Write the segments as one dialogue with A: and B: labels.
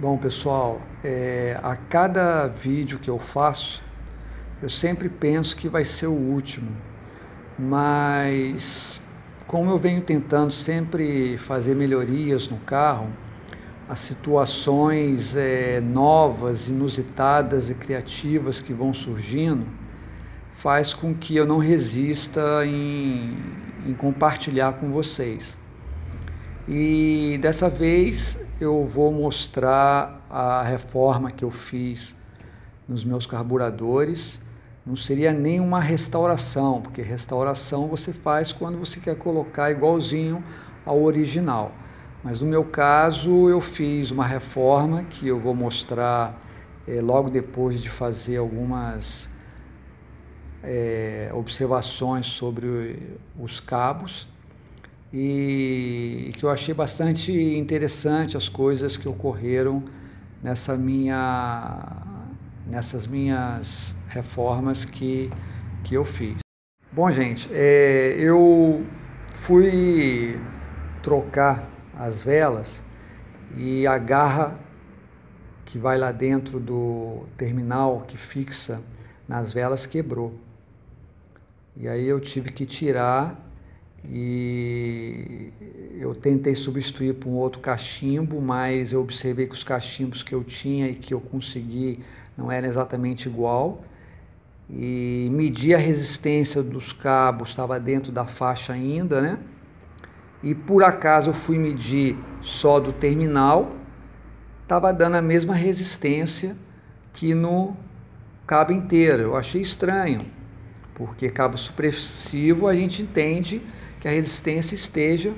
A: Bom, pessoal, a cada vídeo que eu faço, eu sempre penso que vai ser o último, mas como eu venho tentando sempre fazer melhorias no carro, as situações novas, inusitadas e criativas que vão surgindo, faz com que eu não resista em compartilhar com vocês. E dessa vez eu vou mostrar a reforma que eu fiz nos meus carburadores. Não seria nem uma restauração, porque restauração você faz quando você quer colocar igualzinho ao original. Mas no meu caso eu fiz uma reforma que eu vou mostrar logo depois de fazer algumas observações sobre os cabos. E que eu achei bastante interessante as coisas que ocorreram nessas minhas reformas que eu fiz. Bom, gente, eu fui trocar as velas e a garra que vai lá dentro do terminal que fixa nas velas quebrou. E aí eu tive que tirar e eu tentei substituir por um outro cachimbo, mas eu observei que os cachimbos que eu tinha e que eu consegui não eram exatamente igual, e medi a resistência dos cabos, estava dentro da faixa ainda, né? E por acaso eu fui medir só do terminal, estava dando a mesma resistência que no cabo inteiro. Eu achei estranho, porque cabo supressivo a gente entende que a resistência esteja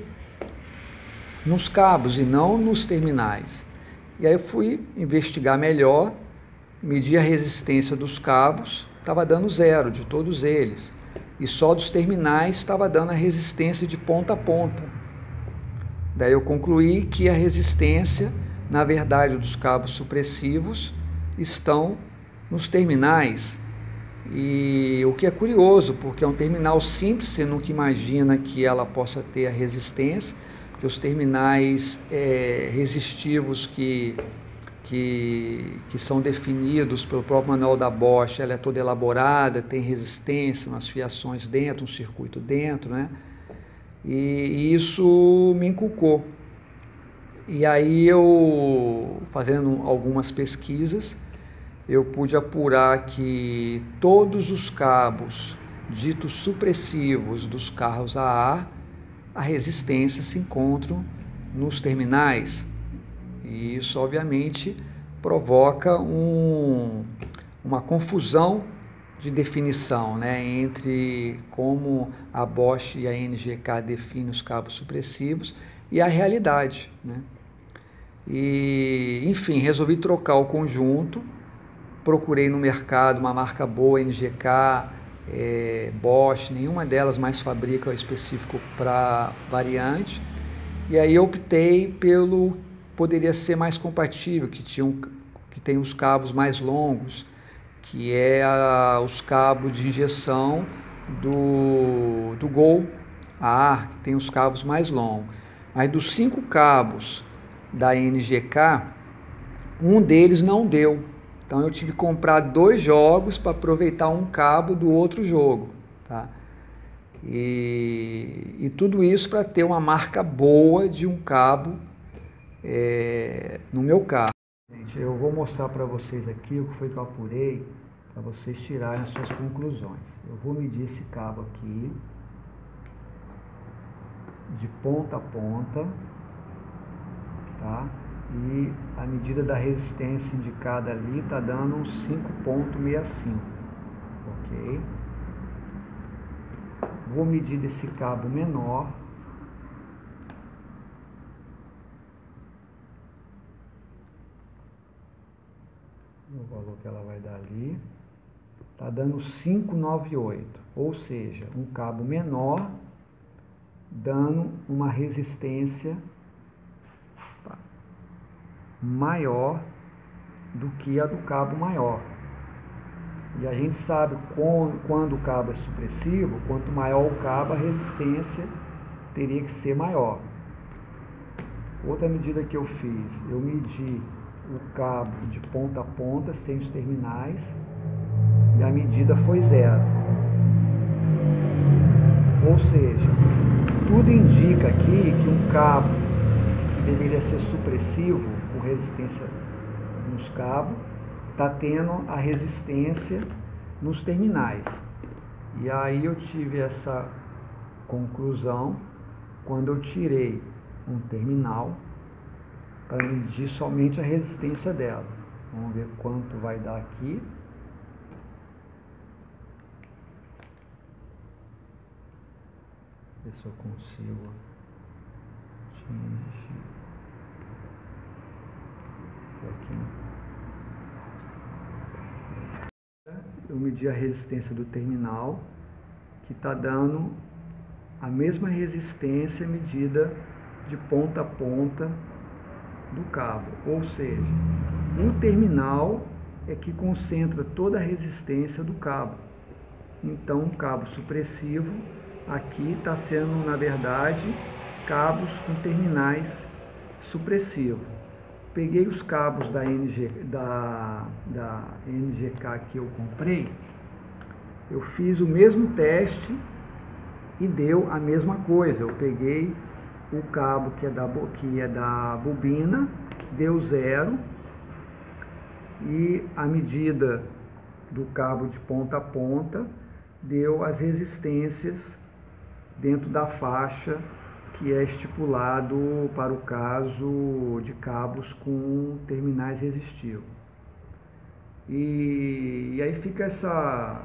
A: nos cabos e não nos terminais. E aí eu fui investigar melhor, medi a resistência dos cabos, estava dando zero de todos eles, e só dos terminais estava dando a resistência de ponta a ponta. Daí eu concluí que a resistência, na verdade, dos cabos supressivos estão nos terminais. E o que é curioso, porque é um terminal simples, você nunca imagina que ela possa ter a resistência, porque os terminais resistivos que são definidos pelo próprio manual da Bosch, ela é toda elaborada, tem resistência, umas fiações dentro, um circuito dentro, né? E isso me inculcou. E aí eu, fazendo algumas pesquisas, eu pude apurar que todos os cabos ditos supressivos dos carros a ar, a resistência se encontram nos terminais. E isso, obviamente, provoca uma confusão de definição, né, entre como a Bosch e a NGK definem os cabos supressivos e a realidade, né? E, enfim, resolvi trocar o conjunto. Procurei no mercado uma marca boa, NGK, Bosch, nenhuma delas mais fabrica específico para variante. E aí eu optei pelo poderia ser mais compatível, que tem os cabos mais longos, que os cabos de injeção do Gol a ar, que tem os cabos mais longos. Mas dos 5 cabos da NGK, um deles não deu. Então eu tive que comprar 2 jogos para aproveitar um cabo do outro jogo, tá? E tudo isso para ter uma marca boa de um cabo no meu carro. Gente, eu vou mostrar para vocês aqui o que foi que eu apurei, para vocês tirarem as suas conclusões. Eu vou medir esse cabo aqui, de ponta a ponta, tá? E a medida da resistência indicada ali está dando uns 5,65, ok? Vou medir desse cabo menor, o valor que ela vai dar ali, está dando 5,98, ou seja, um cabo menor dando uma resistência maior do que a do cabo maior. E a gente sabe quando o cabo é supressivo, quanto maior o cabo, a resistência teria que ser maior. Outra medida que eu fiz, eu medi o cabo de ponta a ponta, sem os terminais, e a medida foi 0. Ou seja, tudo indica aqui que um cabo que deveria ser supressivo, com resistência nos cabos, está tendo a resistência nos terminais. E aí eu tive essa conclusão quando eu tirei um terminal para medir somente a resistência dela. Vamos ver quanto vai dar aqui. Ver se eu consigo atingir. Aqui. Eu medi a resistência do terminal, que está dando a mesma resistência medida de ponta a ponta do cabo. Ou seja, o terminal é que concentra toda a resistência do cabo. Então, um cabo supressivo aqui está sendo, na verdade, cabos com terminais supressivos. Peguei os cabos da NGK que eu comprei, eu fiz o mesmo teste e deu a mesma coisa. Eu peguei o cabo que é da bobina, deu 0, e a medida do cabo de ponta a ponta deu as resistências dentro da faixa que é estipulado para o caso de cabos com terminais resistivos. E aí fica essa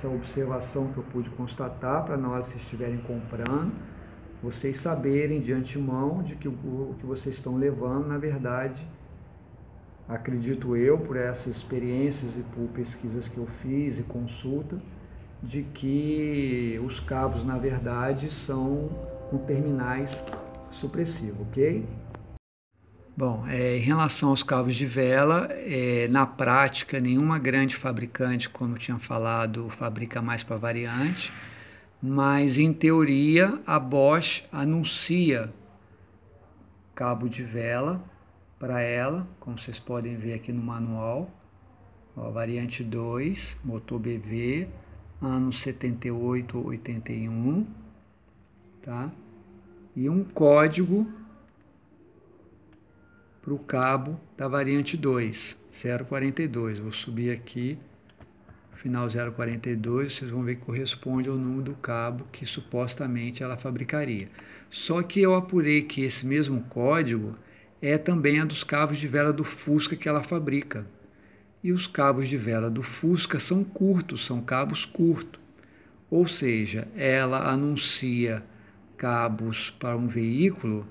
A: observação que eu pude constatar, para na hora que vocês estiverem comprando, vocês saberem de antemão de que o que vocês estão levando, na verdade, acredito eu, por essas experiências e por pesquisas que eu fiz e consulta, de que os cabos, na verdade, são com terminais supressivos, ok? Bom, em relação aos cabos de vela, na prática, nenhuma grande fabricante, como eu tinha falado, fabrica mais para variante, mas em teoria a Bosch anuncia cabo de vela para ela, como vocês podem ver aqui no manual, ó, variante 2, motor BV, anos 78 ou 81, tá? E um código para o cabo da variante 2, 042. Vou subir aqui, final 042, vocês vão ver que corresponde ao número do cabo que supostamente ela fabricaria. Só que eu apurei que esse mesmo código é também a dos cabos de vela do Fusca que ela fabrica. E os cabos de vela do Fusca são curtos, são cabos curtos. Ou seja, ela anuncia cabos para um veículo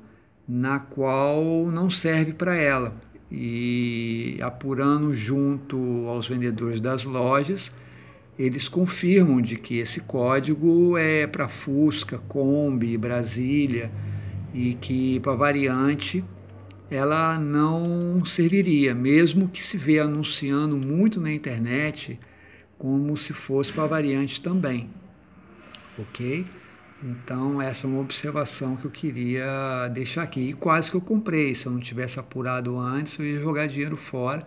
A: na qual não serve para ela. E apurando junto aos vendedores das lojas, eles confirmam de que esse código é para Fusca, Kombi, Brasília, e que para variante ela não serviria, mesmo que se vê anunciando muito na internet como se fosse para variante também, ok? Então essa é uma observação que eu queria deixar aqui, e quase que eu comprei. Se eu não tivesse apurado antes, eu ia jogar dinheiro fora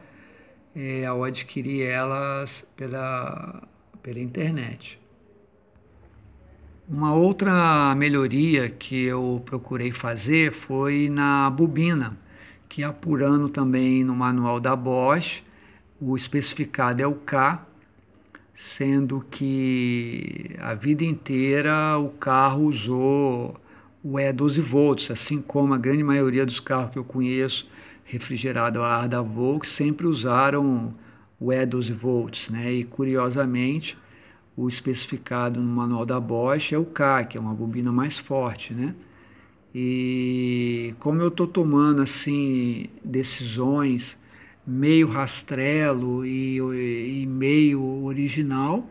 A: ao adquirir elas pela internet. Uma outra melhoria que eu procurei fazer foi na bobina, que apurando também no manual da Bosch, o especificado é o K, sendo que a vida inteira o carro usou o E12 volts, assim como a grande maioria dos carros que eu conheço, refrigerado a ar da Volks, sempre usaram o E12 volts, né? E curiosamente, o especificado no manual da Bosch é o K, que é uma bobina mais forte, né? E como eu estou tomando assim decisões meio rastrelo e meio original,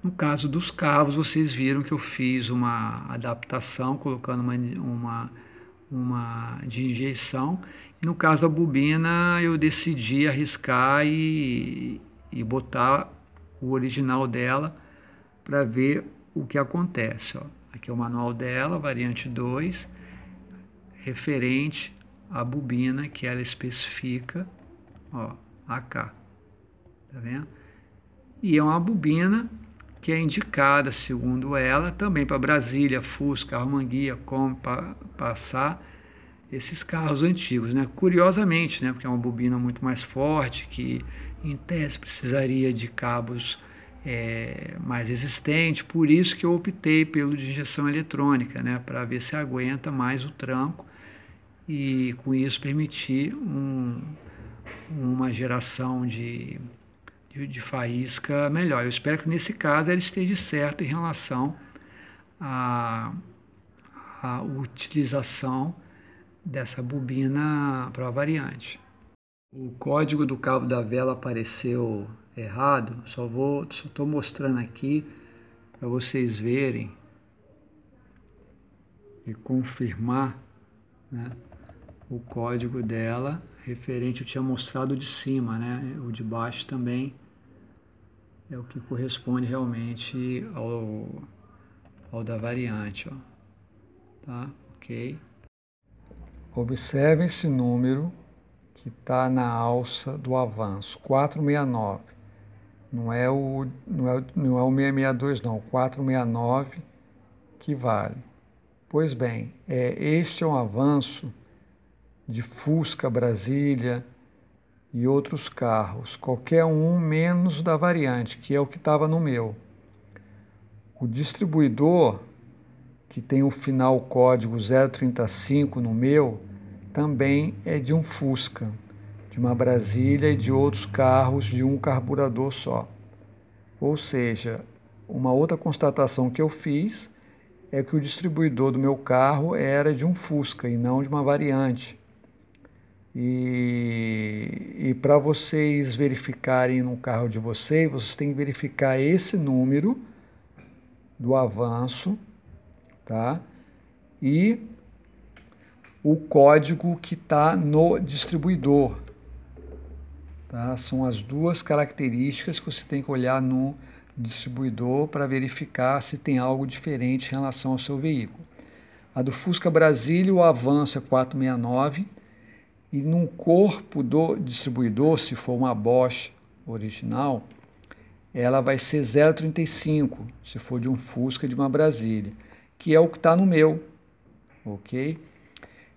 A: no caso dos cabos, vocês viram que eu fiz uma adaptação, colocando uma de injeção, e no caso da bobina eu decidi arriscar e botar o original dela para ver o que acontece. Ó. Aqui é o manual dela, variante 2, referente à bobina que ela especifica ó, AK, tá vendo? E é uma bobina que é indicada, segundo ela, também para Brasília, Fusca, carro manguia, Kombi, para passar esses carros antigos, né? Curiosamente, né? Porque é uma bobina muito mais forte, que em tese precisaria de cabos mais resistentes, por isso que eu optei pelo de injeção eletrônica, né? Para ver se aguenta mais o tranco e com isso permitir uma geração de faísca melhor. Eu espero que nesse caso ela esteja certa em relação à utilização dessa bobina para a variante. O código do cabo da vela apareceu errado, só estou mostrando aqui para vocês verem e confirmar, né, o código dela referente. Eu tinha mostrado de cima, né, o de baixo também é o que corresponde realmente ao da variante, ó. Tá, ok. Observe esse número que está na alça do avanço, 469. Não é o 662 não, o 469 que vale. Pois bem, este é um avanço de Fusca, Brasília e outros carros, qualquer um menos da variante, que é o que estava no meu. O distribuidor, que tem o final código 035 no meu, também é de um Fusca, de uma Brasília e de outros carros de um carburador só. Ou seja, uma outra constatação que eu fiz é que o distribuidor do meu carro era de um Fusca e não de uma variante. E para vocês verificarem no carro de vocês têm que verificar esse número do avanço, tá? E o código que está no distribuidor, tá? São as duas características que você tem que olhar no distribuidor para verificar se tem algo diferente em relação ao seu veículo. A do Fusca Brasília, o avanço é 469 e no corpo do distribuidor, se for uma Bosch original, ela vai ser 035, se for de um Fusca de uma Brasília, que é o que está no meu, ok?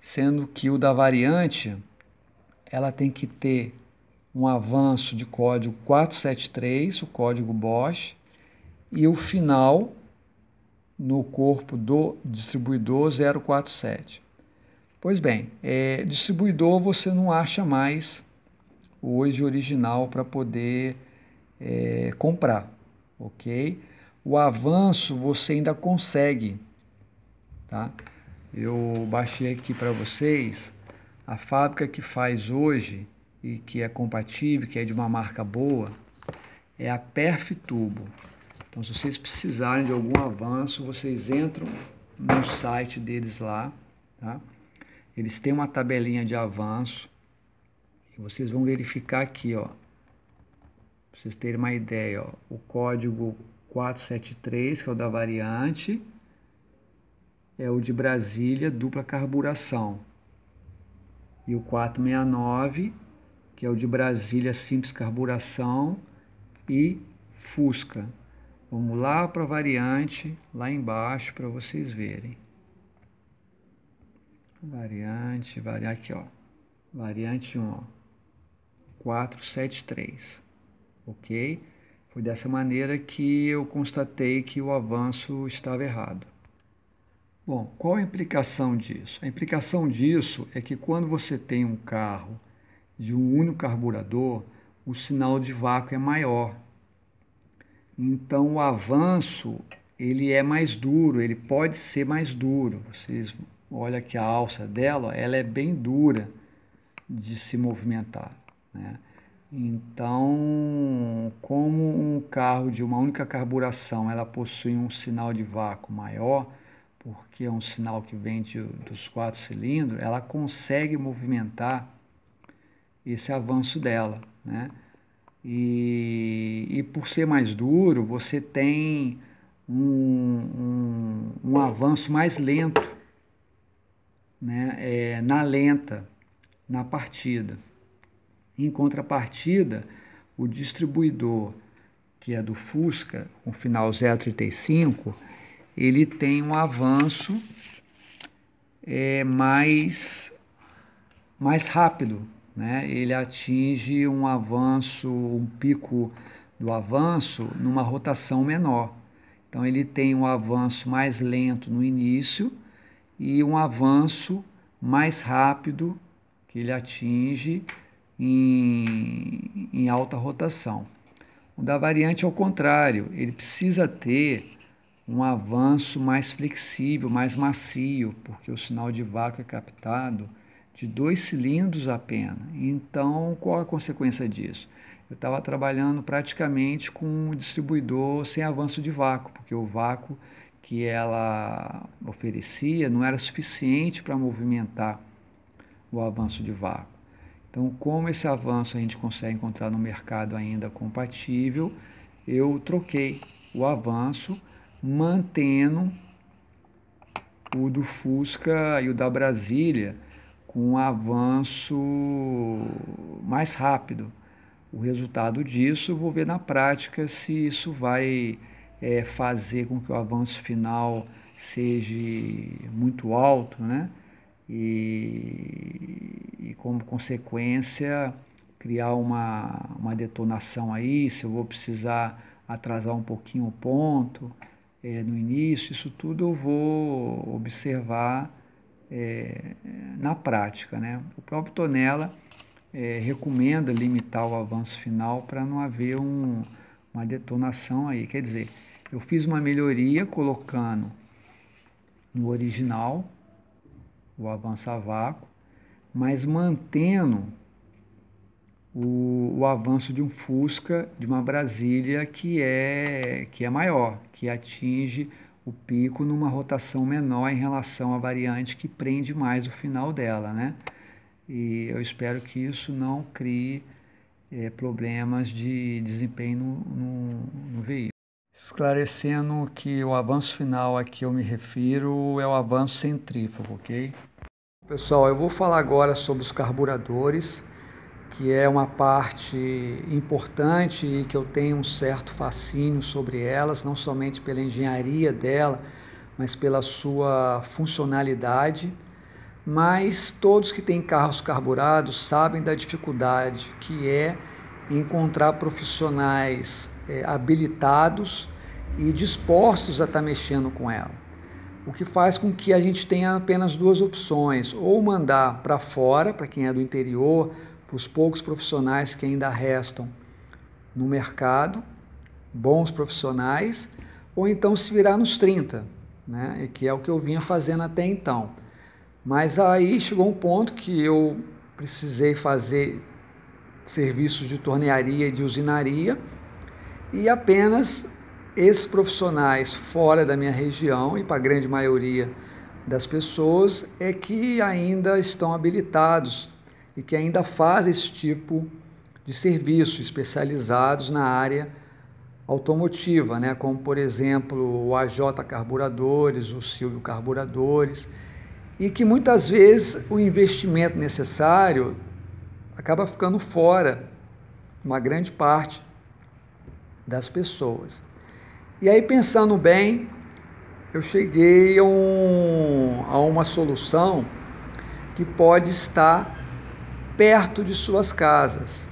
A: Sendo que o da variante, ela tem que ter um avanço de código 473, o código Bosch, e o final no corpo do distribuidor 047. Pois bem, distribuidor você não acha mais hoje original para poder comprar, ok? O avanço você ainda consegue, tá? Eu baixei aqui para vocês a fábrica que faz hoje e que é compatível, que é de uma marca boa, é a Perfitubo. Então, se vocês precisarem de algum avanço, vocês entram no site deles lá, tá? Eles têm uma tabelinha de avanço e vocês vão verificar aqui, ó, pra vocês terem uma ideia, ó, o código 473, que é o da variante, é o de Brasília, dupla carburação. E o 469, que é o de Brasília, simples carburação e Fusca. Vamos lá para a variante, lá embaixo, para vocês verem. Variante, aqui, ó. Variante 1, ó. 473. Ok? Foi dessa maneira que eu constatei que o avanço estava errado. Bom, qual a implicação disso? A implicação disso é que quando você tem um carro de um único carburador, o sinal de vácuo é maior. Então o avanço ele é mais duro, ele pode ser mais duro. Vocês olham aqui a alça dela, ela é bem dura de se movimentar, né? Então, como um carro de uma única carburação, ela possui um sinal de vácuo maior, porque é um sinal que vem dos 4 cilindros, ela consegue movimentar esse avanço dela, né? E por ser mais duro, você tem um avanço mais lento, né? Na lenta, na partida. Em contrapartida, o distribuidor, que é do Fusca, com final 0,35, ele tem um avanço mais rápido, né? Ele atinge um pico do avanço numa rotação menor. Então ele tem um avanço mais lento no início e um avanço mais rápido que ele atinge em alta rotação. O da variante é o contrário, ele precisa ter um avanço mais flexível, mais macio, porque o sinal de vácuo é captado de 2 cilindros apenas. Então, qual a consequência disso? Eu estava trabalhando praticamente com um distribuidor sem avanço de vácuo, porque o vácuo que ela oferecia não era suficiente para movimentar o avanço de vácuo. Então, como esse avanço a gente consegue encontrar no mercado ainda compatível, eu troquei o avanço, mantendo o do Fusca e o da Brasília com um avanço mais rápido. O resultado disso eu vou ver na prática se isso vai fazer com que o avanço final seja muito alto, né? E como consequência criar uma detonação aí, se eu vou precisar atrasar um pouquinho o ponto no início, isso tudo eu vou observar na prática, né? O próprio Tonella recomenda limitar o avanço final para não haver uma detonação aí. Quer dizer, eu fiz uma melhoria colocando no original o avanço a vácuo, mas mantendo o avanço de um Fusca, de uma Brasília que é maior, que atinge o pico numa rotação menor em relação à variante que prende mais o final dela, né? E eu espero que isso não crie problemas de desempenho no veículo. Esclarecendo que o avanço final a que eu me refiro é o avanço centrífugo, ok? Pessoal, eu vou falar agora sobre os carburadores, que é uma parte importante e que eu tenho um certo fascínio sobre elas, não somente pela engenharia dela, mas pela sua funcionalidade. Mas todos que têm carros carburados sabem da dificuldade que é encontrar profissionais habilitados e dispostos a estar mexendo com ela. O que faz com que a gente tenha apenas duas opções, ou mandar para fora, para quem é do interior, para os poucos profissionais que ainda restam no mercado, bons profissionais, ou então se virar nos 30, né? Que é o que eu vinha fazendo até então. Mas aí chegou um ponto que eu precisei fazer serviços de tornearia e de usinaria, e apenas esses profissionais fora da minha região, e para a grande maioria das pessoas, é que ainda estão habilitados e que ainda fazem esse tipo de serviço especializados na área automotiva, né? Como por exemplo o AJ Carburadores, o Silvio Carburadores, e que muitas vezes o investimento necessário acaba ficando fora uma grande parte das pessoas. E aí, pensando bem, eu cheguei a uma solução que pode estar perto de suas casas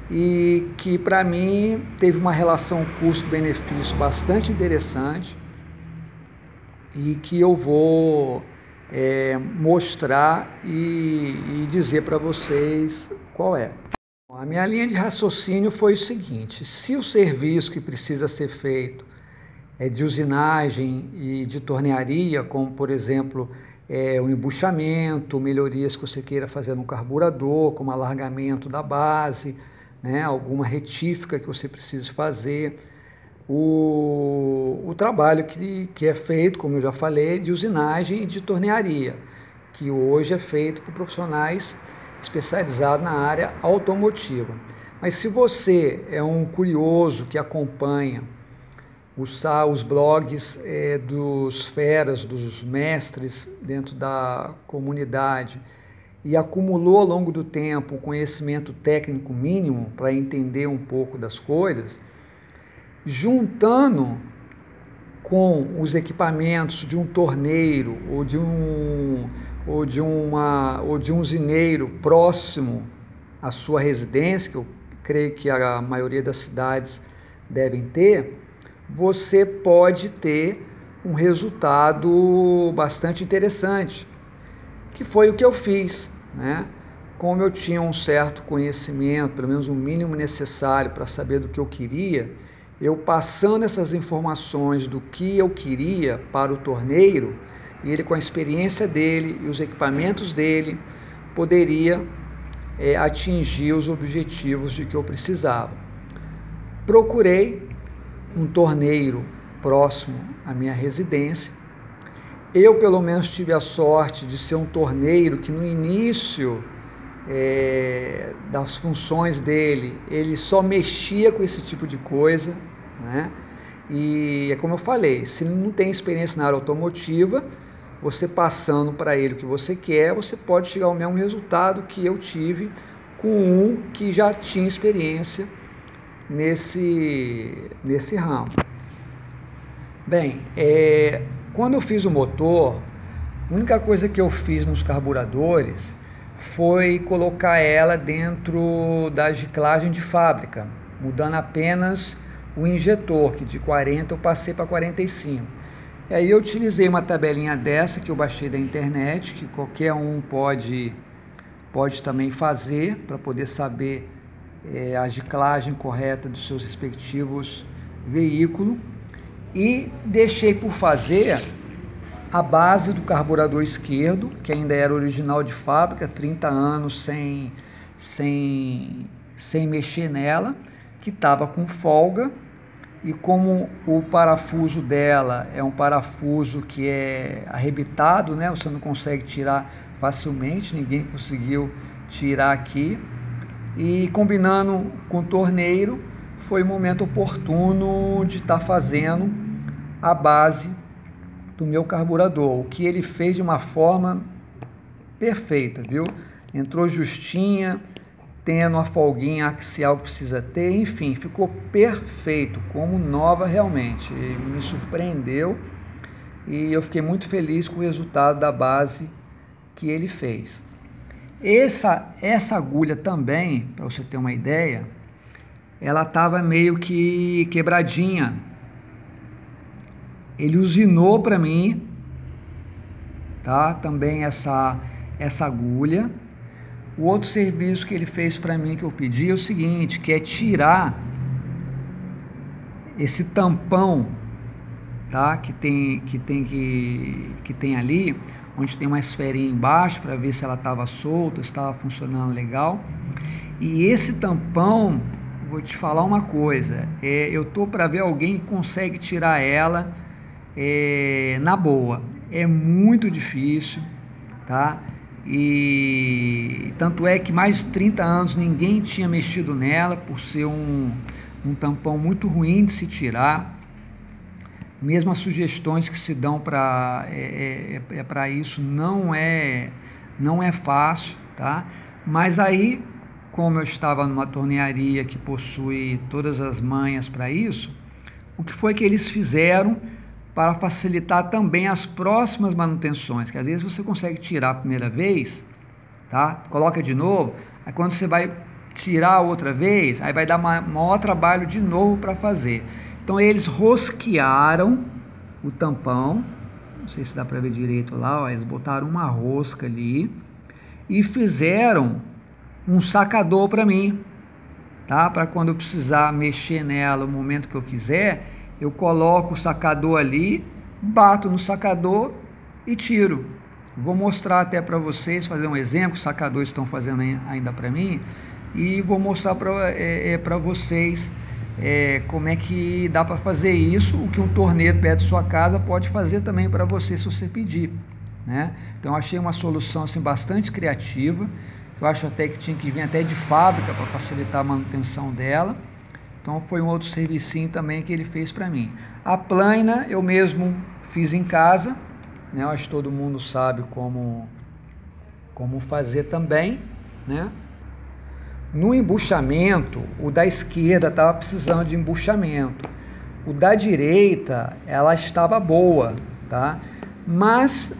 A: e que para mim teve uma relação custo-benefício bastante interessante e que eu vou mostrar e dizer para vocês qual é. A minha linha de raciocínio foi o seguinte: se o serviço que precisa ser feito é de usinagem e de tornearia, como por exemplo o embuchamento, melhorias que você queira fazer no carburador, como alargamento da base, né, alguma retífica que você precise fazer, o trabalho que é feito, como eu já falei, de usinagem e de tornearia, que hoje é feito por profissionais especializados na área automotiva. Mas se você é um curioso que acompanha os blogs dos feras, dos mestres dentro da comunidade, e acumulou ao longo do tempo um conhecimento técnico mínimo para entender um pouco das coisas, juntando com os equipamentos de um torneiro ou de um usineiro próximo à sua residência, que eu creio que a maioria das cidades devem ter, você pode ter um resultado bastante interessante, que foi o que eu fiz, né? Como eu tinha um certo conhecimento, pelo menos o mínimo necessário para saber do que eu queria, eu passando essas informações do que eu queria para o torneiro, e ele com a experiência dele e os equipamentos dele, poderia atingir os objetivos de que eu precisava. Procurei um torneiro próximo à minha residência. Eu, pelo menos, tive a sorte de ser um torneiro que no início das funções dele, ele só mexia com esse tipo de coisa, né? E é como eu falei, se ele não tem experiência na área automotiva, você passando para ele o que você quer, você pode chegar ao mesmo resultado que eu tive com um que já tinha experiência nesse ramo. Bem, quando eu fiz o motor, a única coisa que eu fiz nos carburadores foi colocar ela dentro da giclagem de fábrica, mudando apenas o injetor, que de 40 eu passei para 45. E aí eu utilizei uma tabelinha dessa que eu baixei da internet, que qualquer um pode também fazer, para poder saber a giclagem correta dos seus respectivos veículos, e deixei por fazer a base do carburador esquerdo, que ainda era original de fábrica, 30 anos sem mexer nela, que estava com folga, e como o parafuso dela é um parafuso que é arrebitado, né? Você não consegue tirar facilmente, ninguém conseguiu tirar aqui, e combinando com o torneiro, foi o momento oportuno de estar fazendo a base do meu carburador, o que ele fez de uma forma perfeita, viu? Entrou justinha, tendo a folguinha axial que precisa ter, enfim, ficou perfeito, como nova realmente. Me surpreendeu e eu fiquei muito feliz com o resultado da base que ele fez. Essa agulha também, para você ter uma ideia, ela estava meio que quebradinha. Ele usinou para mim, tá? Também essa agulha. O outro serviço que ele fez para mim, que eu pedi, é o seguinte, que é tirar esse tampão, tá? Que tem ali, onde tem uma esferinha embaixo, para ver se ela estava solta, se estava funcionando legal. E esse tampão, vou te falar uma coisa, eu tô para ver alguém que consegue tirar ela na boa. É muito difícil, tá? E tanto é que mais de 30 anos ninguém tinha mexido nela, por ser um tampão muito ruim de se tirar. Mesmo as sugestões que se dão para isso não é fácil, tá? Mas aí, como eu estava numa tornearia que possui todas as manhas para isso, o que foi que eles fizeram para facilitar também as próximas manutenções, que às vezes você consegue tirar a primeira vez, tá? Coloca de novo, aí quando você vai tirar outra vez, aí vai dar maior trabalho de novo para fazer. Então eles rosquearam o tampão, não sei se dá para ver direito lá, ó, eles botaram uma rosca ali e fizeram um sacador para mim, tá? Para quando eu precisar mexer nela no momento que eu quiser, eu coloco o sacador ali, bato no sacador e tiro. Vou mostrar até para vocês, fazer um exemplo, os sacadores estão fazendo ainda para mim, e vou mostrar para vocês como é que dá para fazer isso. O que um torneiro perto de sua casa pode fazer também para você, se você pedir, né? Então achei uma solução assim, bastante criativa. Eu acho até que tinha que vir até de fábrica para facilitar a manutenção dela. Então foi um outro servicinho também que ele fez para mim. A plaina eu mesmo fiz em casa, né? Eu acho que todo mundo sabe como como fazer também, né? No embuchamento, o da esquerda estava precisando de embuchamento. O da direita, ela estava boa, tá? Mas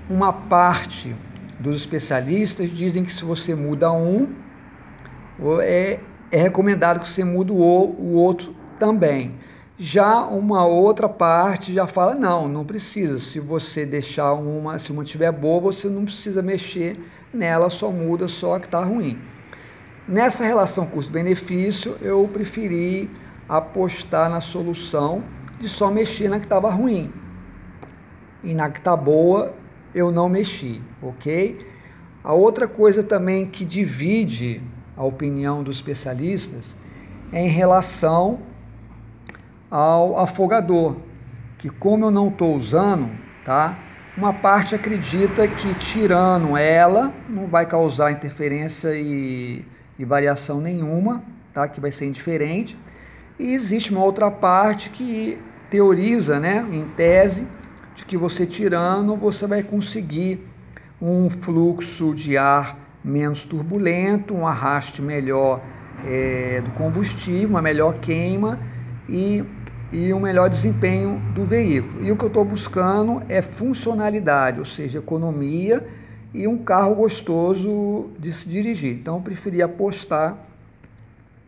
A: uma parte dos especialistas dizem que se você muda um, é recomendado que você mude o outro também. Já uma outra parte já fala, não precisa. Se você deixar uma, se uma estiver boa, você não precisa mexer nela, só muda só a que está ruim. Nessa relação custo-benefício, eu preferi apostar na solução de só mexer na que estava ruim. E na que está boa, eu não mexi, ok? A outra coisa também que divide a opinião dos especialistas é em relação ao afogador, que como eu não estou usando, tá? Uma parte acredita que tirando ela não vai causar interferência e variação nenhuma, tá? Que vai ser indiferente. E existe uma outra parte que teoriza, né, em tese, de que você tirando, você vai conseguir um fluxo de ar menos turbulento, um arraste melhor do combustível, uma melhor queima e um melhor desempenho do veículo. E o que eu estou buscando é funcionalidade, ou seja, economia e um carro gostoso de se dirigir. Então eu preferi apostar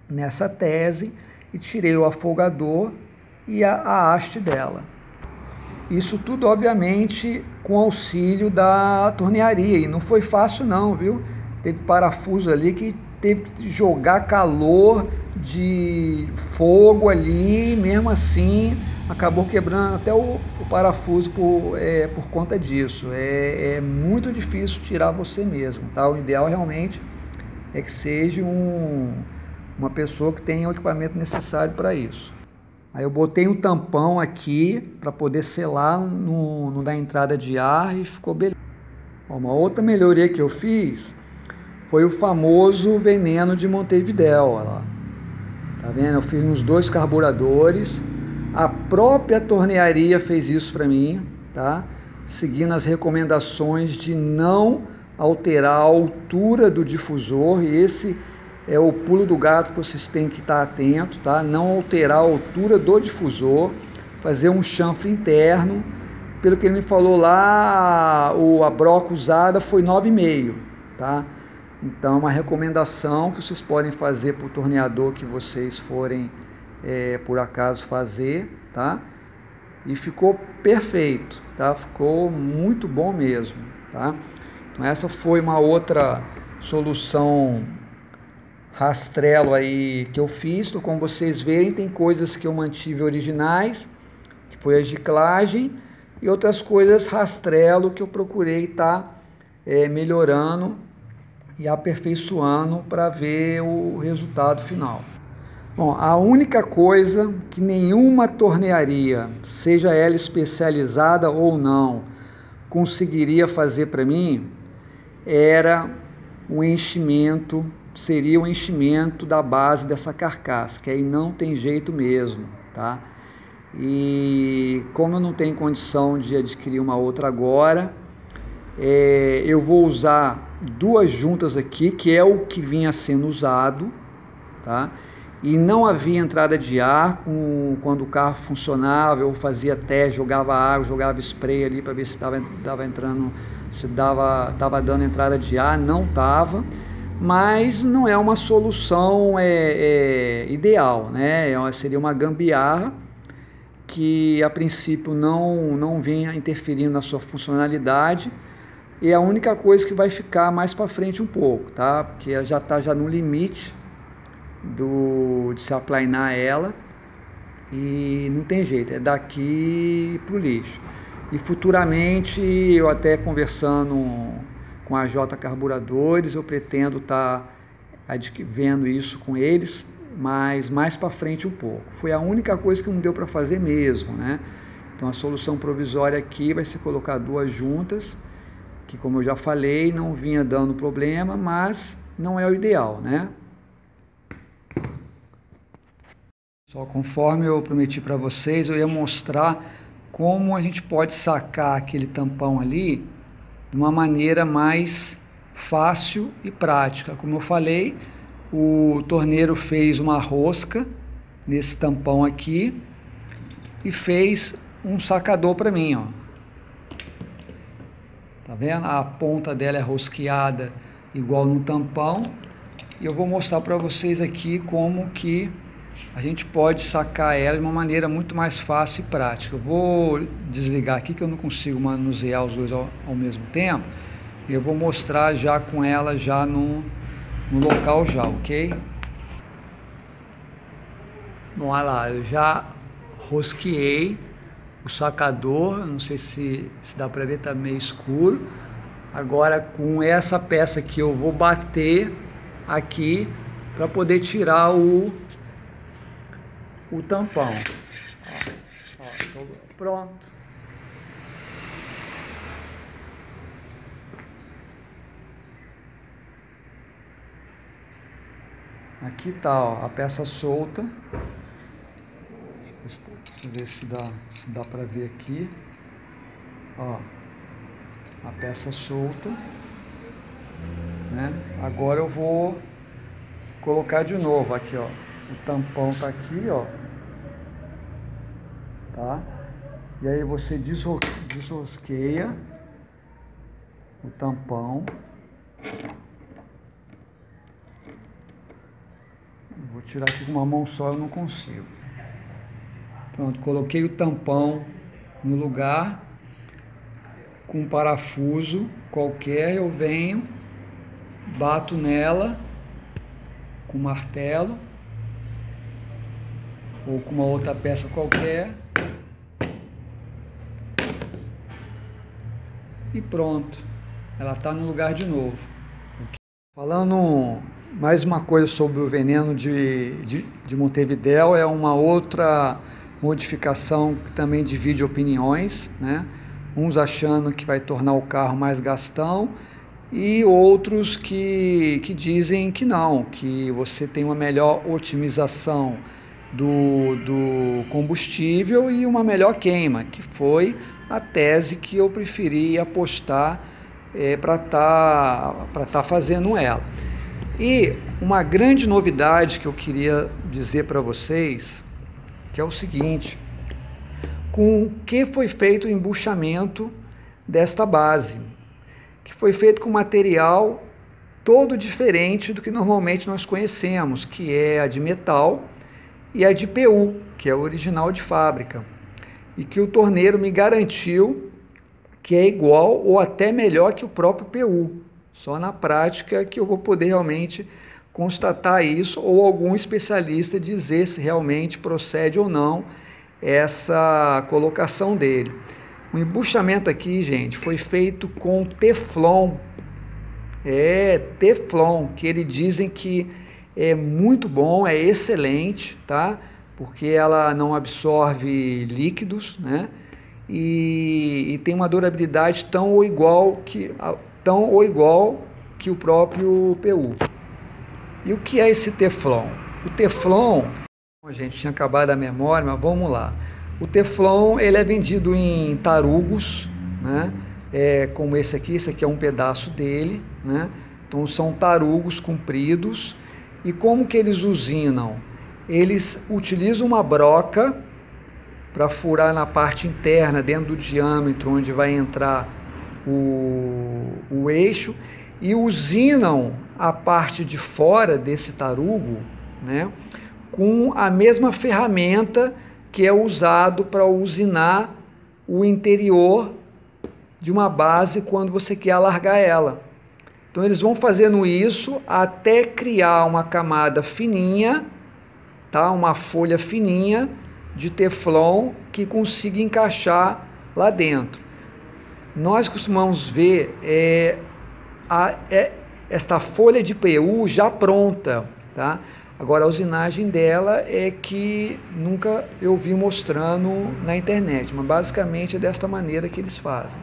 A: nessa tese e tirei o afogador e a haste dela. Isso tudo, obviamente, com auxílio da tornearia. E não foi fácil não, viu? Teve parafuso ali que teve que jogar calor de fogo ali, mesmo assim acabou quebrando até o parafuso por conta disso. É muito difícil tirar você mesmo, tá? O ideal realmente é que seja uma pessoa que tenha o equipamento necessário para isso. Aí eu botei um tampão aqui para poder selar no da entrada de ar e ficou beleza. Uma outra melhoria que eu fiz foi o famoso veneno de Montevidéu. Olha lá. Tá vendo? Eu fiz nos 2 carburadores. A própria tornearia fez isso para mim, tá? Seguindo as recomendações de não alterar a altura do difusor. E esse é o pulo do gato que vocês têm que estar atento, tá? Não alterar a altura do difusor, fazer um chanfre interno. Pelo que ele me falou lá, a broca usada foi 9,5, tá? Então, uma recomendação que vocês podem fazer para o torneador que vocês forem, por acaso, fazer, tá? E ficou perfeito, tá? Ficou muito bom mesmo, tá? Então, essa foi uma outra solução rastrelo aí que eu fiz. Então, como vocês verem, tem coisas que eu mantive originais, que foi a giclagem, e outras coisas rastrelo que eu procurei estar melhorando e aperfeiçoando para ver o resultado final. Bom, a única coisa que nenhuma tornearia, seja ela especializada ou não, conseguiria fazer para mim era o enchimento, seria o enchimento da base dessa carcaça, que aí não tem jeito mesmo, tá? E como eu não tenho condição de adquirir uma outra agora, eu vou usar 2 juntas aqui, que é o que vinha sendo usado, tá? E não havia entrada de ar. Quando o carro funcionava, eu fazia teste, jogava água, jogava spray ali para ver se estava entrando, se estava dando entrada de ar. Não estava, mas não é uma solução ideal, né? Seria uma gambiarra que a princípio não vinha interferindo na sua funcionalidade. E a única coisa que vai ficar mais para frente um pouco, tá? Porque ela já está no limite de se aplainar ela e não tem jeito, é daqui pro lixo. E futuramente, eu até conversando com a J Carburadores, eu pretendo estar vendo isso com eles, mas mais para frente um pouco. Foi a única coisa que não deu para fazer mesmo, né? Então a solução provisória aqui vai ser colocar 2 juntas, que como eu já falei, não vinha dando problema, mas não é o ideal, né? Só conforme eu prometi para vocês, eu ia mostrar como a gente pode sacar aquele tampão ali de uma maneira mais fácil e prática. Como eu falei, o torneiro fez uma rosca nesse tampão aqui e fez um sacador para mim, ó. Tá vendo? A ponta dela é rosqueada igual no tampão. E eu vou mostrar para vocês aqui como que a gente pode sacar ela de uma maneira muito mais fácil e prática. Eu vou desligar aqui que eu não consigo manusear os dois ao mesmo tempo. Eu vou mostrar já com ela já no local já, ok? Bom, olha lá, eu já rosqueei o sacador, não sei se dá para ver, tá meio escuro. Agora com essa peça aqui eu vou bater aqui para poder tirar o tampão. Ó, pronto. Aqui tá, ó, a peça solta. Deixa eu ver se dá para ver aqui. Ó, a peça solta, né? Agora eu vou colocar de novo aqui, ó. O tampão tá aqui, ó. Tá? E aí você desrosqueia o tampão. Vou tirar aqui com uma mão só, eu não consigo. Pronto, coloquei o tampão no lugar. Com um parafuso qualquer, eu venho, bato nela com martelo ou com uma outra peça qualquer e pronto, ela está no lugar de novo. Falando mais uma coisa sobre o veneno de Montevidéu, é uma outra modificação que também divide opiniões, né? Uns achando que vai tornar o carro mais gastão e outros que dizem que não, que você tem uma melhor otimização do combustível e uma melhor queima, que foi a tese que eu preferi apostar para tá fazendo ela. E uma grande novidade que eu queria dizer para vocês, que é o seguinte: com o que foi feito o embuchamento desta base, que foi feito com material todo diferente do que normalmente nós conhecemos, que é a de metal e a de PU, que é o original de fábrica, e que o torneiro me garantiu que é igual ou até melhor que o próprio PU. Só na prática que eu vou poder realmente constatar isso, ou algum especialista dizer se realmente procede ou não essa colocação dele. O embuchamento aqui, gente, foi feito com Teflon. Teflon, que eles dizem que é muito bom, é excelente, tá? Porque ela não absorve líquidos, né? E tem uma durabilidade tão ou igual que o próprio PU. E o que é esse Teflon? O Teflon, a gente tinha acabado a memória, mas vamos lá. O Teflon, ele é vendido em tarugos, né? Como esse aqui é um pedaço dele, né? Então são tarugos compridos. E como que eles usinam? Eles utilizam uma broca para furar na parte interna, dentro do diâmetro onde vai entrar o eixo, e usinam a parte de fora desse tarugo, né, com a mesma ferramenta que é usado para usinar o interior de uma base quando você quer alargar ela. Então eles vão fazendo isso até criar uma camada fininha, tá? Uma folha fininha de Teflon que consiga encaixar lá dentro. Nós costumamos ver esta folha de PU já pronta, tá? Agora a usinagem dela é que nunca eu vi mostrando na internet, mas basicamente é desta maneira que eles fazem.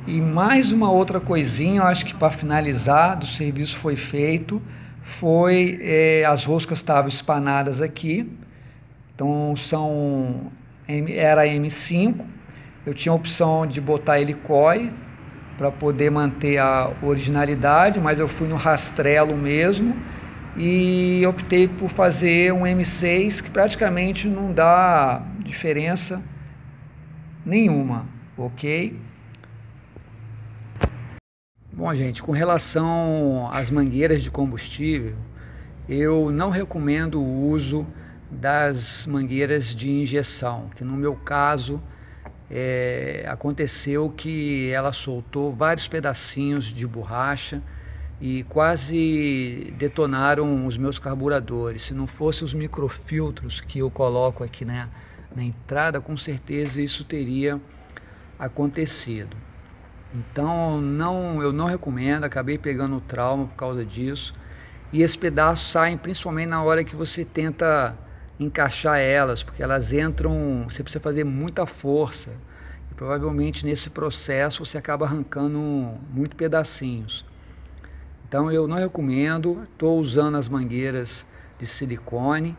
A: E mais uma outra coisinha, eu acho que para finalizar, do serviço foi feito, foi as roscas estavam espanadas aqui, então era M5, eu tinha a opção de botar helicói, para poder manter a originalidade, mas eu fui no rastrelo mesmo e optei por fazer um M6 que praticamente não dá diferença nenhuma, ok? Bom, gente, com relação às mangueiras de combustível, eu não recomendo o uso das mangueiras de injeção, que no meu caso aconteceu que ela soltou vários pedacinhos de borracha e quase detonaram os meus carburadores. Se não fosse os microfiltros que eu coloco aqui na entrada, com certeza isso teria acontecido. Então eu não recomendo, acabei pegando trauma por causa disso. E esses pedaços saem principalmente na hora que você tenta encaixar elas, porque elas entram, você precisa fazer muita força. E provavelmente nesse processo você acaba arrancando muito pedacinhos. Então eu não recomendo, estou usando as mangueiras de silicone.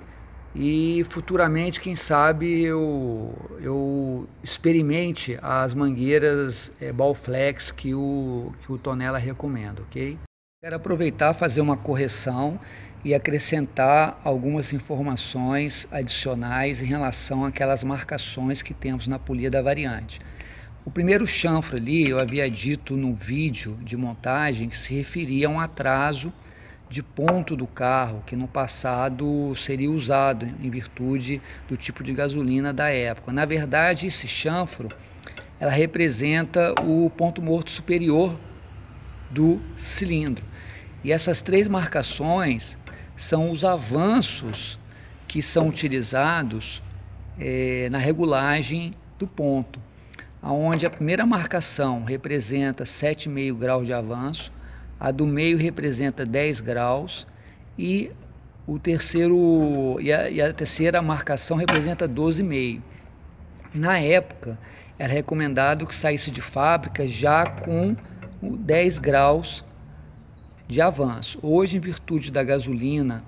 A: E futuramente, quem sabe, eu experimente as mangueiras Ballflex que o Tonela recomenda, ok? Quero aproveitar e fazer uma correção e acrescentar algumas informações adicionais em relação àquelas marcações que temos na polia da variante. O primeiro chanfro ali, eu havia dito no vídeo de montagem que se referia a um atraso de ponto do carro, que no passado seria usado em virtude do tipo de gasolina da época. Na verdade, esse chanfro, ela representa o ponto morto superior do cilindro. E essas três marcações são os avanços que são utilizados na regulagem do ponto, onde a primeira marcação representa 7,5 graus de avanço, a do meio representa 10 graus e a terceira marcação representa 12,5. Na época, era recomendado que saísse de fábrica já com 10 graus de avanço. Hoje, em virtude da gasolina,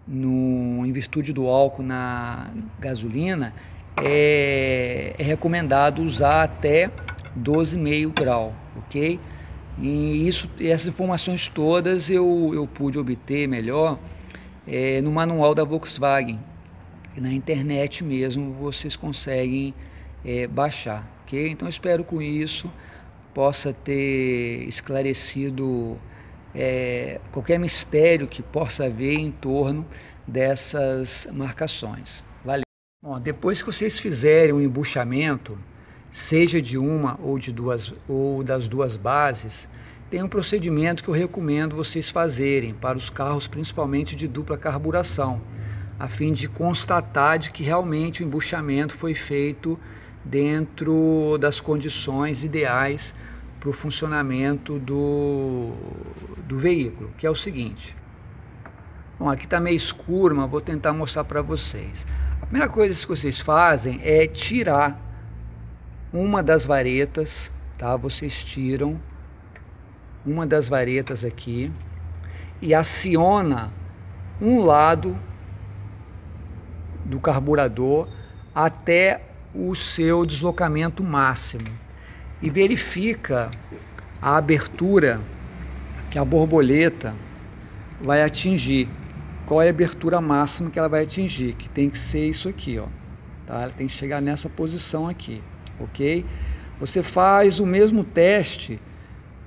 A: em virtude do álcool na gasolina, é recomendado usar até 12,5 graus, ok? E essas informações todas eu pude obter melhor no manual da Volkswagen. Na internet mesmo vocês conseguem baixar, ok? Então espero com isso possa ter esclarecido qualquer mistério que possa haver em torno dessas marcações. Valeu! Bom, depois que vocês fizerem um embuchamento, seja de uma ou das duas bases, tem um procedimento que eu recomendo vocês fazerem para os carros, principalmente de dupla carburação, a fim de constatar de que realmente o embuchamento foi feito dentro das condições ideais para o funcionamento do veículo, que é o seguinte. Bom, aqui está meio escuro, mas vou tentar mostrar para vocês. A primeira coisa que vocês fazem é tirar uma das varetas, tá? Vocês tiram uma das varetas aqui e aciona um lado do carburador até o seu deslocamento máximo e verifica a abertura que a borboleta vai atingir. Qual é a abertura máxima que ela vai atingir? Que tem que ser isso aqui, ó, tá? Ela tem que chegar nessa posição aqui. Ok? Você faz o mesmo teste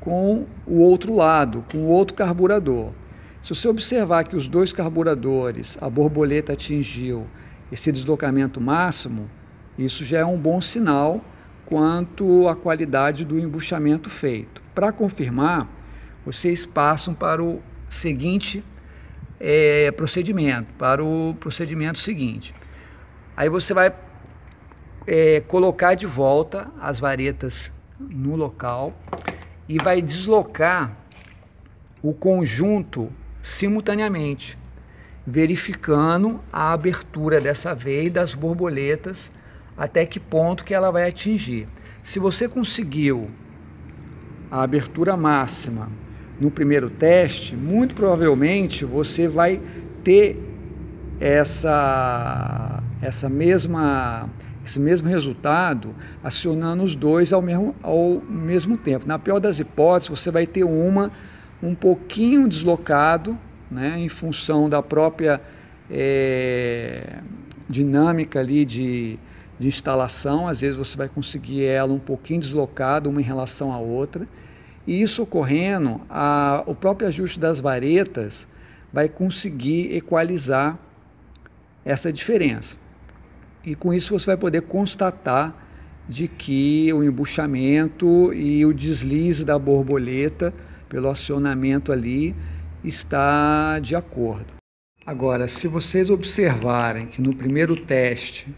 A: com o outro lado, com o outro carburador. Se você observar que os dois carburadores, a borboleta atingiu esse deslocamento máximo, isso já é um bom sinal quanto à qualidade do embuchamento feito. Para confirmar, vocês passam para o seguinte procedimento, para o procedimento seguinte. Aí você vai colocar de volta as varetas no local e vai deslocar o conjunto simultaneamente, verificando a abertura dessa vez das borboletas até que ponto que ela vai atingir. Se você conseguiu a abertura máxima no primeiro teste, muito provavelmente você vai ter esse esse mesmo resultado acionando os dois ao mesmo tempo. Na pior das hipóteses, você vai ter um pouquinho deslocado, né, em função da própria dinâmica ali de instalação. Às vezes você vai conseguir ela um pouquinho deslocada, uma em relação à outra, e isso ocorrendo, o próprio ajuste das varetas vai conseguir equalizar essa diferença. E com isso você vai poder constatar de que o embuchamento e o deslize da borboleta pelo acionamento ali está de acordo. Agora, se vocês observarem que no primeiro teste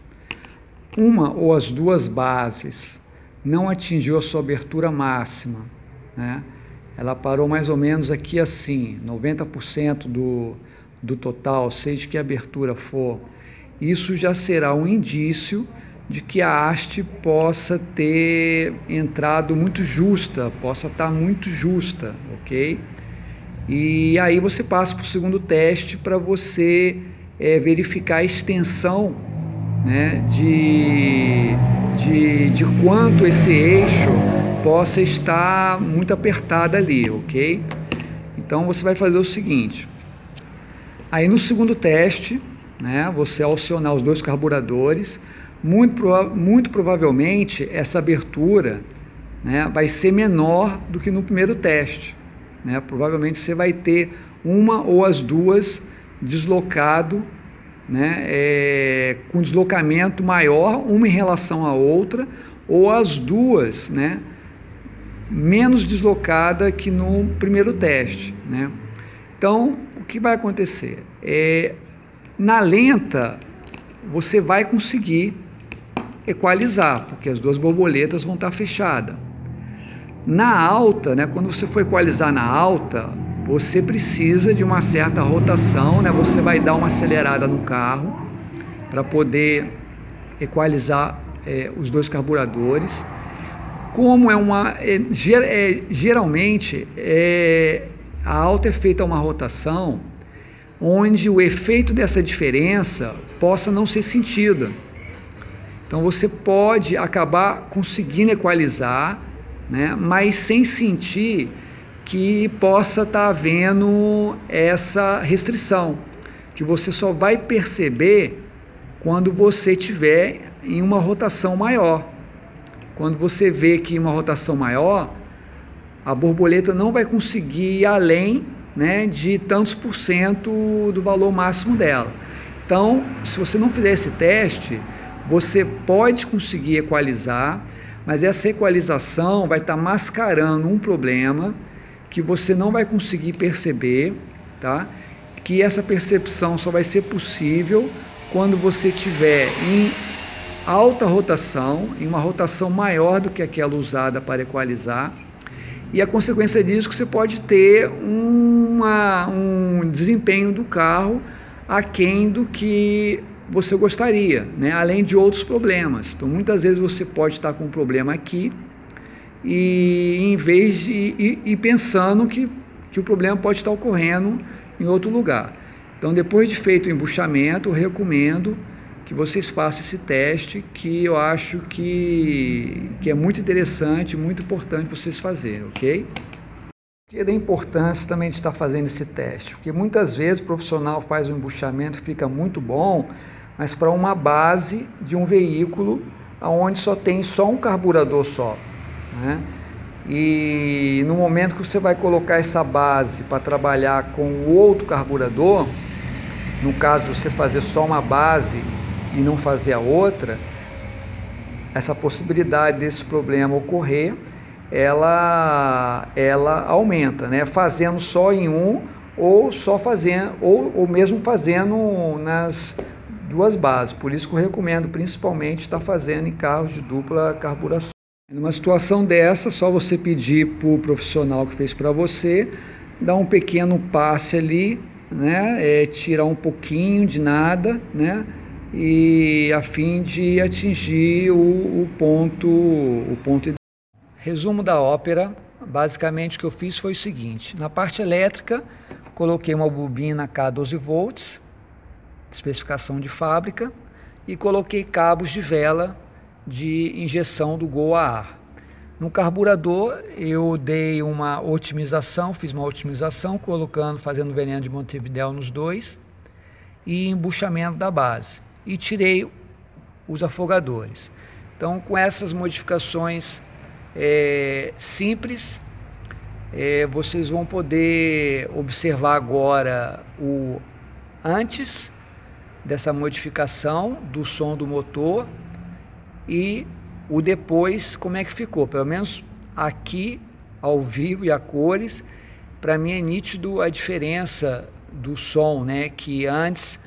A: uma ou as duas bases não atingiu a sua abertura máxima, né? Ela parou mais ou menos aqui assim, 90% do total, seja que abertura for, isso já será um indício de que a haste possa ter entrado muito justa, possa estar muito justa, ok? E aí você passa para o segundo teste para você verificar a extensão, né, de quanto esse eixo possa estar muito apertado ali, ok? Então você vai fazer o seguinte, aí no segundo teste, né, você ao acionar os dois carburadores, muito provavelmente essa abertura, né, vai ser menor do que no primeiro teste, né? Provavelmente você vai ter uma ou as duas deslocado, né, com deslocamento maior, uma em relação à outra, ou as duas, né, menos deslocada que no primeiro teste, né? Então, o que vai acontecer? Na lenta, você vai conseguir equalizar, porque as duas borboletas vão estar fechadas. Na alta, né, quando você for equalizar na alta, você precisa de uma certa rotação, né? Você vai dar uma acelerada no carro para poder equalizar os dois carburadores. Como geralmente a alta é feita uma rotação onde o efeito dessa diferença possa não ser sentido. Então você pode acabar conseguindo equalizar, né, mas sem sentir que possa estar havendo essa restrição, que você só vai perceber quando você tiver em uma rotação maior. Quando você vê que em uma rotação maior, a borboleta não vai conseguir ir além, né, de tantos por cento do valor máximo dela. Então, se você não fizer esse teste, você pode conseguir equalizar, mas essa equalização vai estar mascarando um problema que você não vai conseguir perceber, tá? Que essa percepção só vai ser possível quando você tiver em alta rotação, em uma rotação maior do que aquela usada para equalizar, e a consequência disso é que você pode ter um desempenho do carro aquém do que você gostaria, né? Além de outros problemas. Então, muitas vezes você pode estar com um problema aqui e em vez de ir pensando que o problema pode estar ocorrendo em outro lugar. Então, depois de feito o embuchamento, eu recomendo que vocês façam esse teste, que eu acho que é muito interessante, muito importante vocês fazerem, ok? E da importância também de estar fazendo esse teste, porque muitas vezes o profissional faz um embuchamento, fica muito bom, mas para uma base de um veículo onde só tem um carburador só, né? E no momento que você vai colocar essa base para trabalhar com o outro carburador, no caso de você fazer só uma base e não fazer a outra, essa possibilidade desse problema ocorrer, ela aumenta, né? Fazendo só em um ou só fazendo ou mesmo fazendo nas duas bases. Por isso que eu recomendo principalmente estar fazendo em carros de dupla carburação. Numa situação dessa, só você pedir para o profissional que fez para você dar um pequeno passe ali, né? Tirar um pouquinho de nada, né? E a fim de atingir o ponto ideal. Resumo da ópera, basicamente o que eu fiz foi o seguinte: na parte elétrica coloquei uma bobina K12 volts, especificação de fábrica, e coloquei cabos de vela de injeção do Gol a ar. No carburador eu dei uma otimização, fiz uma otimização fazendo veneno de Montevidéu nos dois e embuchamento da base, e tirei os afogadores. Então, com essas modificações simples, vocês vão poder observar agora o antes dessa modificação do som do motor e o depois, como é que ficou. Pelo menos aqui ao vivo e a cores, para mim é nítido a diferença do som, né? Que antes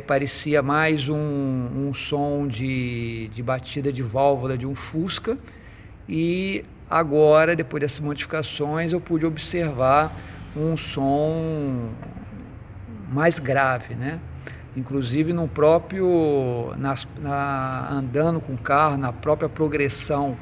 A: parecia mais um som de batida de válvula de um Fusca, e agora, depois dessas modificações, eu pude observar um som mais grave, né? Inclusive no próprio, andando com o carro, na própria progressão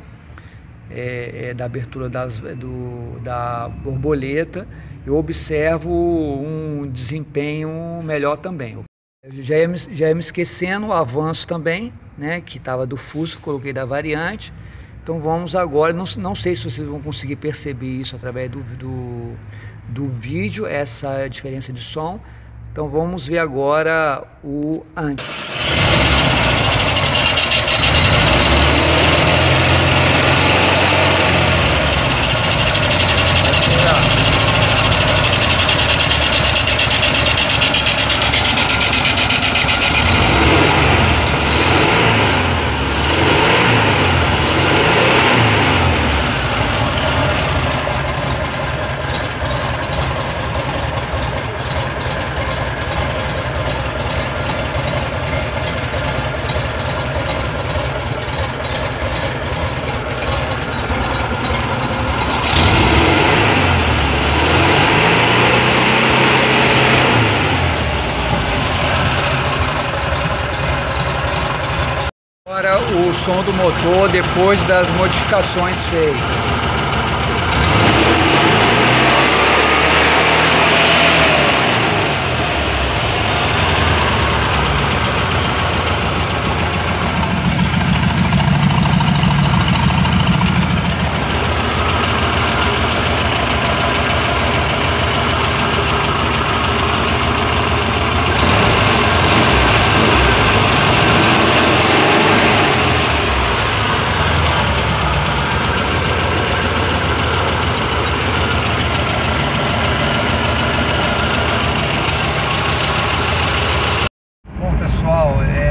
A: da abertura da borboleta, eu observo um desempenho melhor também. Eu já ia me esquecendo o avanço também, né, que estava do Fusca, coloquei da variante. Então vamos agora, não sei se vocês vão conseguir perceber isso através do vídeo, essa diferença de som. Então vamos ver agora o antes. Agora o som do motor depois das modificações feitas.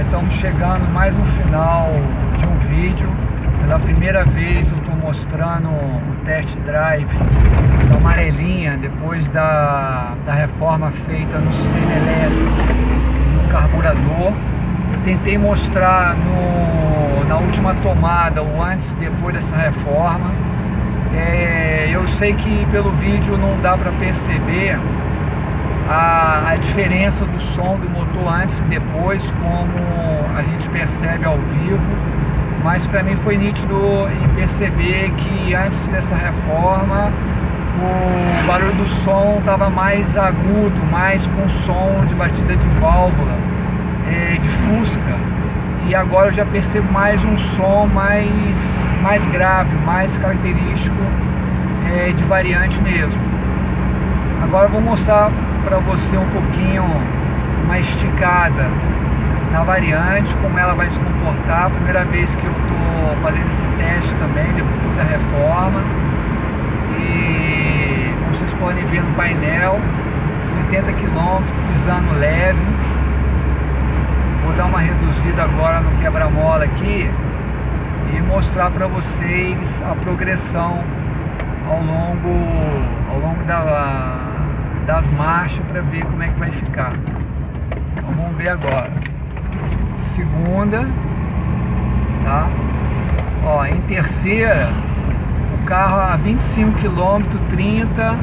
A: Estamos chegando mais no final de um vídeo. Pela primeira vez eu estou mostrando o test drive da amarelinha depois da reforma feita no sistema elétrico, no carburador. Eu tentei mostrar na última tomada o antes e depois dessa reforma. Eu sei que pelo vídeo não dá para perceber a diferença do som do motor antes e depois, como a gente percebe ao vivo, mas para mim foi nítido em perceber que antes dessa reforma o barulho do som estava mais agudo, mais com som de batida de válvula, de Fusca, e agora eu já percebo mais um som mais grave, mais característico de variante mesmo. Agora eu vou mostrar para você um pouquinho uma esticada na variante, como ela vai se comportar. Primeira vez que eu estou fazendo esse teste também, depois da reforma. E como vocês podem ver no painel, 70 km, pisando leve. Vou dar uma reduzida agora no quebra-mola aqui e mostrar para vocês a progressão ao longo das marchas, para ver como é que vai ficar. Então vamos ver agora. Segunda, tá? Ó, em terceira, o carro a 25 km, 30,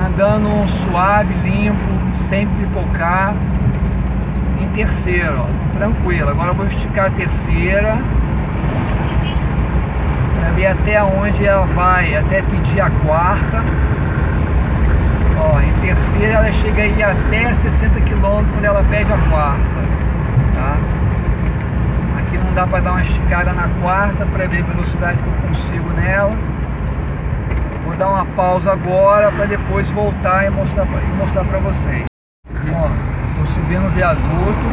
A: andando suave, limpo, sem pipocar. Em terceira, ó, tranquilo. Agora eu vou esticar a terceira para ver até onde ela vai, até pedir a quarta. Ó, em terceira ela chega aí até 60 km quando ela pede a quarta, tá? dá para dar uma esticada na quarta para ver a velocidade que eu consigo nela. Vou dar uma pausa agora para depois voltar e mostrar para vocês. Ó, tô subindo o viaduto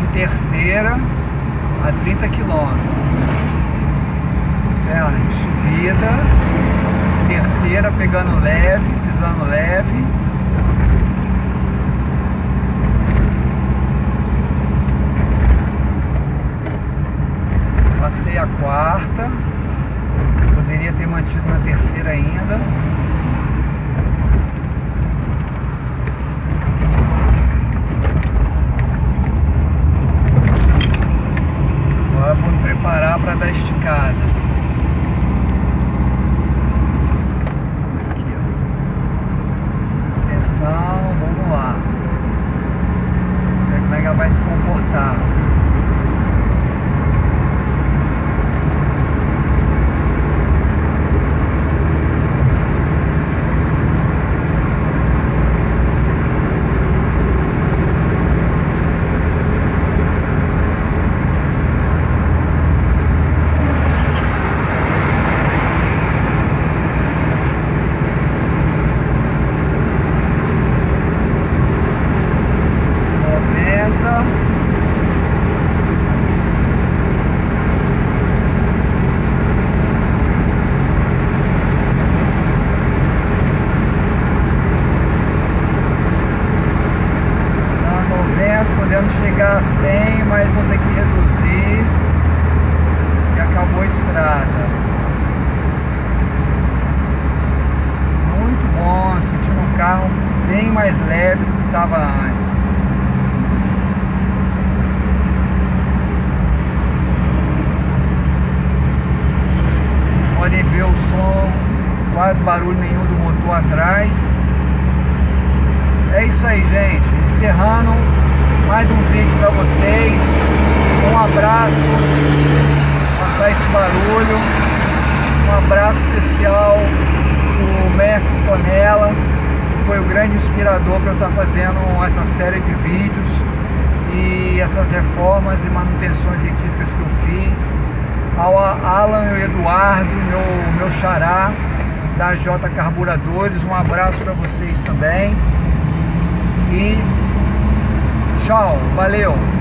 A: em terceira a 30 km. Em subida, terceira pegando leve, pisando leve. Passei a quarta, poderia ter mantido na terceira ainda. Agora vou me preparar para dar esticada. Vamos lá, ver como é que ela vai se comportar. Podendo chegar a 100, mas vou ter que reduzir e acabou a estrada. Muito bom, sentindo um carro bem mais leve do que estava antes. Vocês podem ver o som, quase barulho nenhum do motor atrás. É isso aí, gente, encerrando mais um vídeo para vocês. Um abraço, passar esse barulho. Um abraço especial pro mestre Tonella, que foi o grande inspirador para eu estar fazendo essa série de vídeos e essas reformas e manutenções científicas que eu fiz. Ao Alan e o Eduardo, meu xará da J Carburadores, um abraço para vocês também. E tchau, valeu!